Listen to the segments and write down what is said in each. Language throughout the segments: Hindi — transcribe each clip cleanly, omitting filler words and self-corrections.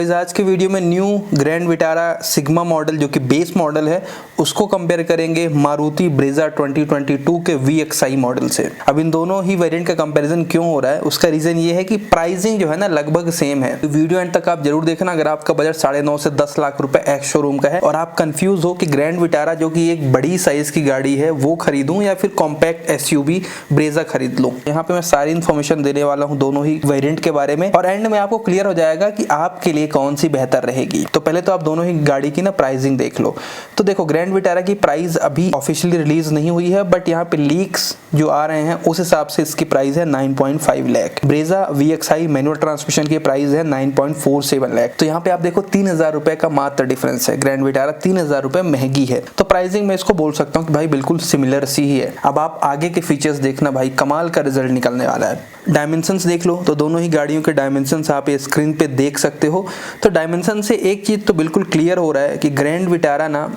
इस आज के वीडियो में new grand Vitara sigma model जो कि बेस मॉडल है उसको कंपेयर करेंगे मारुति ब्रेजा 2022 के VXI मॉडल से। अब इन दोनों ही वेरिएंट का कंपैरिजन क्यों हो रहा है, उसका रीजन ये है कि प्राइसिंग जो है ना लगभग सेम है। तो वीडियो एंड तक आप जरूर देखना अगर आपका बजट 9.5 से 10 लाख रुपए एक्स शोरूम का है और आप कंफ्यूज हो कि ग्रैंड विटारा जो कि एक बड़ी साइज की गाड़ी है वो खरीदूं या फिर कॉम्पैक्ट SUV ब्रेजा खरीद लूं। यहाँ पे मैं सारी इन्फॉर्मेशन देने वाला हूँ दोनों ही वेरिएंट के बारे में और एंड में आपको क्लियर हो जाएगा कि आपके लिए कौन सी बेहतर रहेगी। तो पहले तो आप दोनों ही गाड़ी की ना प्राइसिंग देख लो। तो देखो ग्रैंड विटारा की प्राइस अभी ऑफिशियली रिलीज नहीं हुई है, बट यहाँ पे लीक्स जो आ रहे हैं उस हिसाब से इसकी प्राइस है 9.5 lakh. Brezza VXI manual transmission की प्राइस है 9.47 लाख। तो यहाँ पे आप देखो 3,000 रुपए का मात्र डिफरेंस है। ग्रैंड विटारा 3,000 रुपए महंगी है, तो प्राइसिंग में इसको बोल सकता हूँ कि भाई बिल्कुल सिमिलर सी ही है। अब आप आगे के फीचर्स देखना, भाई कमाल का रिजल्ट निकलने वाला है। डायमेंशंस देख लो, तो दोनों ही गाड़ियों के डायमेंशंस आप ये स्क्रीन पे देख सकते हो। तो डायमेंशन से एक चीज तो बिल्कुल क्लियर हो रहा है कि ग्रैंड विटारा ना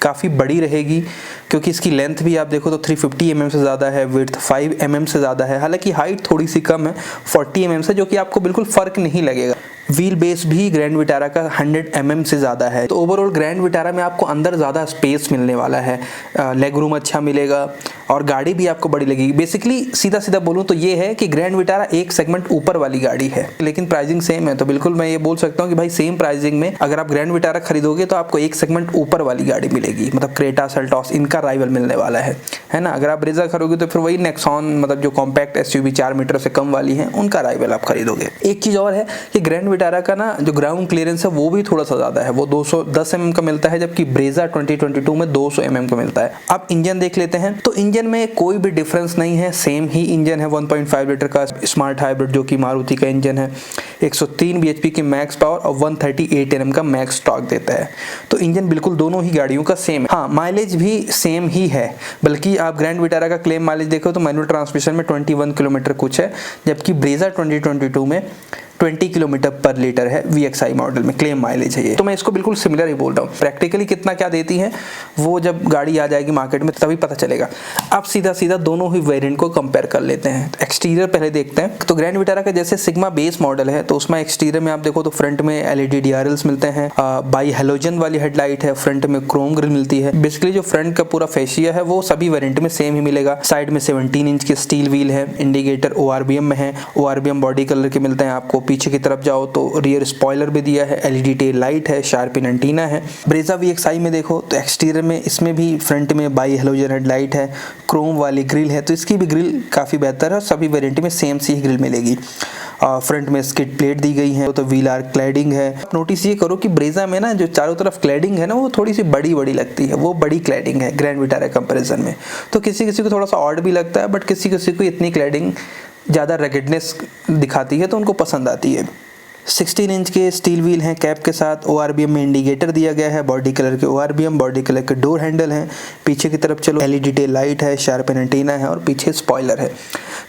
काफ़ी बड़ी रहेगी, क्योंकि इसकी लेंथ भी आप देखो तो 350 mm से ज़्यादा है, विड्थ 5 mm से ज़्यादा है। हालांकि हाइट थोड़ी सी कम है 40 mm से, जो कि आपको बिल्कुल फ़र्क नहीं लगेगा। व्हील बेस भी ग्रैंड विटारा का 100 mm से ज़्यादा है। तो ओवरऑल ग्रैंड विटारा में आपको अंदर ज़्यादा स्पेस मिलने वाला है, लेग रूम अच्छा मिलेगा और गाड़ी भी आपको बड़ी लगेगी। बेसिकली सीधा सीधा बोलूँ तो ये है कि ग्रैंड विटारा एक सेगमेंट ऊपर वाली गाड़ी है, लेकिन प्राइसिंग सेम है। तो बिल्कुल मैं ये बोल सकता हूँ कि भाई सेम प्राइसिंग में अगर आप ग्रैंड विटारा खरीदोगे तो आपको एक सेगमेंट ऊपर वाली गाड़ी मिलेगी, मतलब क्रेटा सेल्टॉस इनका राइवल मिलने वाला है ना। अगर आप ब्रेजा खरीदोगे तो फिर वही नेक्सॉन, मतलब जो कॉम्पैक्ट SUV 4 मीटर से कम वाली है उनका राइवल आप खरीदोगे। एक चीज़ और है कि ग्रैंड विटारा का ना जो ग्राउंड क्लियरेंस है वो भी थोड़ा सा ज़्यादा है, वो 210 mm का मिलता है, जबकि ब्रेजा 2022 में 200 mm का मिलता है। अब इंजन देख लेते हैं, तो इंजन में कोई भी डिफरेंस नहीं है, सेम ही इंजन है। 1.5 लीटर का स्मार्ट हाइब्रिड जो कि मारुति का इंजन है, 103 bhp की मैक्स पावर और 138 Nm का मैक्स टॉर्क देता है। तो इंजन बिल्कुल दोनों ही गाड़ियों का सेम है। हाँ, माइलेज भी सेम ही है, बल्कि आप ग्रैंड विटारा का क्लेम माइलेज देखो तो मैनुअल ट्रांसमिशन में 21 किलोमीटर कुछ है, जबकि ब्रेजा 2022 में 20 किलोमीटर पर लीटर है। VXI मॉडल में क्लेम माइलेज है ये। तो मैं इसको बिल्कुल सिमिलर ही बोल रहा हूँ। प्रैक्टिकली कितना क्या देती है वो जब गाड़ी आ जाएगी मार्केट में तभी पता चलेगा। अब सीधा सीधा दोनों ही वेरिएंट को कंपेयर कर लेते हैं। तो एक्सटीरियर पहले देखते हैं। तो ग्रैंड विटारा का जैसे सिग्मा बेस मॉडल है, तो उसमें एक्सटीरियर में आप देखो तो फ्रंट में LED DRLs मिलते हैं, बाई हेलोजन वाली हेडलाइट है, फ्रंट में क्रोम ग्रिल मिलती है। बेसिकली जो फ्रंट का पूरा फेशिया है वो सभी वेरिएंट में सेम ही मिलेगा। साइड में 17 इंच की स्टील व्हील है, इंडिकेटर ORBM में है, ORBM बॉडी कलर के मिलते हैं आपको। पीछे की तरफ जाओ तो रियर स्पॉइलर भी दिया है, LED टेल लाइट है, शार्पिन एंटीना है। ब्रेजा VXI में देखो तो एक्सटीरियर में इसमें भी फ्रंट में बाई हेलोजन हेडलाइट है, क्रोम वाली ग्रिल है, तो इसकी भी ग्रिल काफ़ी बेहतर है। सभी वेरिएंट में सेम सी ग्रिल मिलेगी। फ्रंट में स्किड प्लेट दी गई है, तो व्हील आर्क क्लैडिंग है। नोटिस ये करो कि ब्रेजा में ना जो चारों तरफ क्लैडिंग है ना वो थोड़ी सी बड़ी बड़ी लगती है, वो बड़ी क्लैडिंग है ग्रैंड विटारा कंपैरिजन में। तो किसी किसी को थोड़ा सा ऑड भी लगता है, बट किसी किसी को इतनी क्लैडिंग ज़्यादा रगेडनेस दिखाती है तो उनको पसंद आती है। 16 इंच के स्टील व्हील हैं कैप के साथ। ORBM में इंडिकेटर दिया गया है, बॉडी कलर के ORBM, बॉडी कलर के डोर हैंडल हैं। पीछे की तरफ चलो LED टेल लाइट है, शार्पन एंटीना है और पीछे स्पॉइलर है।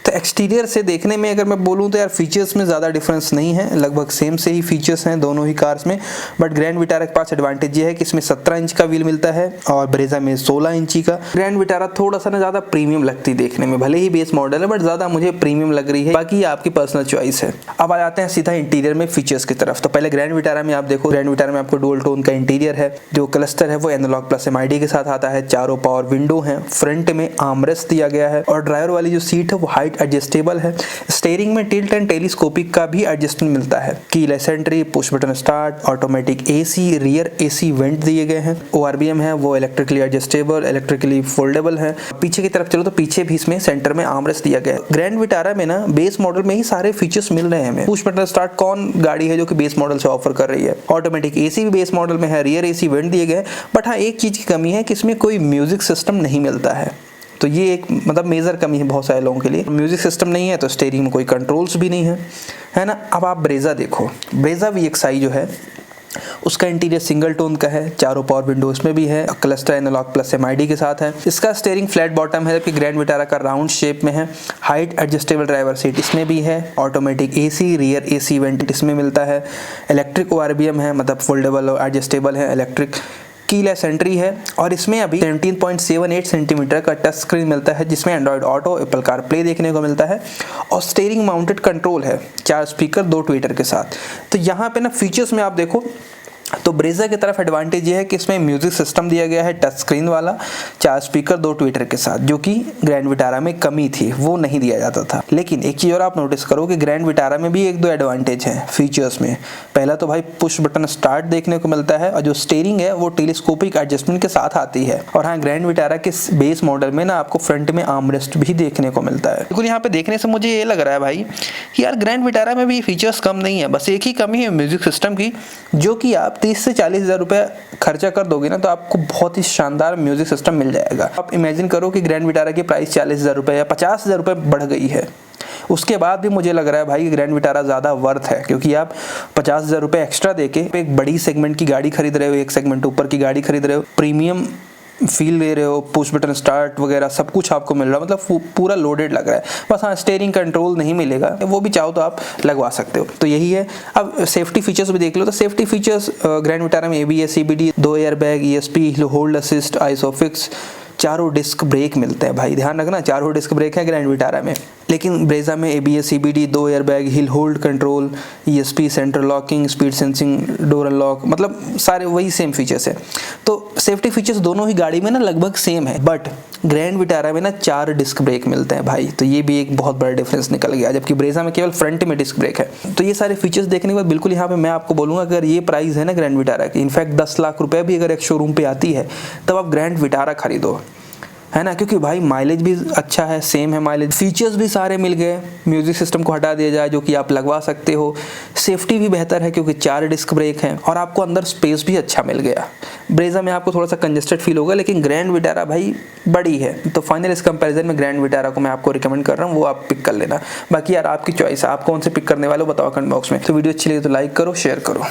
तो एक्सटीरियर से देखने में अगर मैं बोलूँ तो यार फीचर्स में ज़्यादा डिफरेंस नहीं है, लगभग सेम से ही फीचर्स हैं दोनों ही कार्स में। बट ग्रैंड विटारा के पास एडवांटेज ये है कि इसमें 17 इंच का व्हील मिलता है और ब्रेजा में 16 इंची का। ग्रैंड विटारा थोड़ा सा ना ज़्यादा प्रीमियम लगती देखने में, भले ही बेस मॉडल है बट ज़्यादा मुझे प्रीमियम लग रही है। बाकी आपकी पर्सनल चॉइस है। अब आ जाते हैं सीधा इंटीरियर में फीचर्स की तरफ। तो पहले ग्रैंड विटारा में आप देखो, ग्रैंड विटारा में आपको डुअल टोन का इंटीरियर है। जो क्लस्टर है वो एनालॉग प्लस MID के साथ आता है। चारों पावर विंडो हैं, फ्रंट में आर्मरेस्ट दिया गया है और ड्राइवर वाली जो सीट है वो हाइट एडजस्टेबल है। स्टीयरिंग में टिल्ट एंड टेलीस्कोपिक का भी एडजस्टमेंट मिलता है। Keyless entry, push button start, automatic AC, rear AC went दिए गए हैं। ORBM है वो इलेक्ट्रिकली एडजस्टेबल, इलेक्ट्रिकली फोल्डेबल है। पीछे की तरफ चलो तो पीछे भी इसमें सेंटर में आर्मरेस्ट दिया गया है। ग्रैंड विटारा में ना बेस मॉडल में ही सारे फीचर्स मिल रहे हैं हमें। पुश बटन स्टार्ट कौन गाड़ी है जो कि बेस मॉडल से ऑफर कर रही है। ऑटोमेटिक AC भी बेस मॉडल में है, रियर AC वेंट दिए गए। बट हाँ, एक चीज की कमी है कि इसमें कोई म्यूजिक सिस्टम नहीं मिलता है। तो ये एक मतलब मेजर कमी है बहुत सारे लोगों के लिए। म्यूजिक सिस्टम नहीं है तो स्टीयरिंग में कोई कंट्रोल्स भी नहीं है ना। अब आप ब्रेजा देखो, ब्रेजा VXI जो है उसका इंटीरियर सिंगल टोन का है। चारों पावर विंडो इसमें भी है, क्लस्टर एनालॉग प्लस MID के साथ है। इसका स्टीयरिंग फ्लैट बॉटम है, जबकि ग्रैंड विटारा का राउंड शेप में है। हाइट एडजस्टेबल ड्राइवर सीट इसमें भी है। Automatic AC, rear AC went इसमें मिलता है। इलेक्ट्रिक ORBM है, मतलब फोल्डेबल और एडजस्टेबल है इलेक्ट्रिक। कीलेस एंट्री है और इसमें अभी 17.78 सेंटीमीटर का टच स्क्रीन मिलता है जिसमें एंड्रॉइड ऑटो, एप्पल कारप्ले देखने को मिलता है और स्टीयरिंग माउंटेड कंट्रोल है, 4 स्पीकर 2 ट्विटर के साथ। तो यहाँ पे ना फीचर्स में आप देखो तो ब्रेजा की तरफ एडवांटेज ये है कि इसमें म्यूजिक सिस्टम दिया गया है टच स्क्रीन वाला, 4 स्पीकर 2 ट्विटर के साथ, जो कि ग्रैंड विटारा में कमी थी, वो नहीं दिया जाता था। लेकिन एक चीज़ और आप नोटिस करो कि ग्रैंड विटारा में भी 1-2 एडवांटेज हैं फीचर्स में। पहला तो भाई पुश बटन स्टार्ट देखने को मिलता है और जो स्टीयरिंग है वो टेलीस्कोपिक एडजस्टमेंट के साथ आती है। और हाँ, ग्रैंड विटारा के बेस मॉडल में ना आपको फ्रंट में आर्मरेस्ट भी देखने को मिलता है। बिल्कुल यहाँ पे देखने से मुझे ये लग रहा है भाई कि यार ग्रैंड विटारा में भी फीचर्स कम नहीं है, बस एक ही कमी है म्यूजिक सिस्टम की, जो कि आप 30 से 40 हज़ार रुपये खर्चा कर दोगे ना तो आपको बहुत ही शानदार म्यूजिक सिस्टम मिल जाएगा। आप इमेजिन करो कि ग्रैंड विटारा की प्राइस 40,000 रुपये या 50,000 रुपये बढ़ गई है, उसके बाद भी मुझे लग रहा है भाई ग्रैंड विटारा ज़्यादा वर्थ है, क्योंकि आप 50,000 रुपये एक्स्ट्रा देके एक बड़ी सेगमेंट की गाड़ी खरीद रहे हो, एक सेगमेंट ऊपर की गाड़ी खरीद रहे हो, प्रीमियम फील ले रहे हो, पुश बटन स्टार्ट वगैरह सब कुछ आपको मिल रहा है, मतलब पूरा लोडेड लग रहा है। बस हाँ, स्टीयरिंग कंट्रोल नहीं मिलेगा, वो भी चाहो तो आप लगवा सकते हो। तो यही है। अब सेफ्टी फीचर्स भी देख लो तो सेफ्टी फीचर्स ग्रैंड विटारा में ABS, CBD, 2 airbag, ESP, hold assist, isofix, 4 disc brake मिलते हैं भाई, ध्यान रखना 4 डिस्क ब्रेक है ग्रैंड विटारा में। लेकिन ब्रेजा में ABS, CBD, 2 airbag, hill hold control, ESP, centre locking, speed sensing, door unlock, मतलब सारे वही सेम फीचर्स है। तो सेफ्टी फीचर्स दोनों ही गाड़ी में ना लगभग सेम है, बट ग्रैंड विटारा में ना 4 डिस्क ब्रेक मिलते हैं भाई, तो ये भी एक बहुत बड़ा डिफरेंस निकल गया, जबकि ब्रेजा में केवल फ्रंट में डिस्क ब्रेक है। तो ये सारे फीचर्स देखने के बाद बिल्कुल यहाँ पे मैं आपको बोलूँगा अगर ये प्राइस है ना ग्रैंड विटारा की, इनफैक्ट 10 लाख रुपये भी अगर एक शोरूम पे आती है तब आप ग्रैंड विटारा खरीदो, है ना, क्योंकि भाई माइलेज भी अच्छा है, सेम है माइलेज, फीचर्स भी सारे मिल गए, म्यूजिक सिस्टम को हटा दिया जाए जो कि आप लगवा सकते हो, सेफ्टी भी बेहतर है क्योंकि 4 डिस्क ब्रेक हैं और आपको अंदर स्पेस भी अच्छा मिल गया। ब्रेजा में आपको थोड़ा सा कंजेस्टेड फील होगा, लेकिन ग्रैंड विटारा भाई बड़ी है, तो फाइनल इस कंपैरिजन में ग्रैंड विटारा को मैं आपको रिकमेंड कर रहा हूँ, वो आप पिक कर लेना। बाकी यार आपकी चॉइस है, आप कौन से पिक करने वाले हो बताओ कमेंट बॉक्स में। तो वीडियो अच्छी लगी तो लाइक करो, शेयर करो।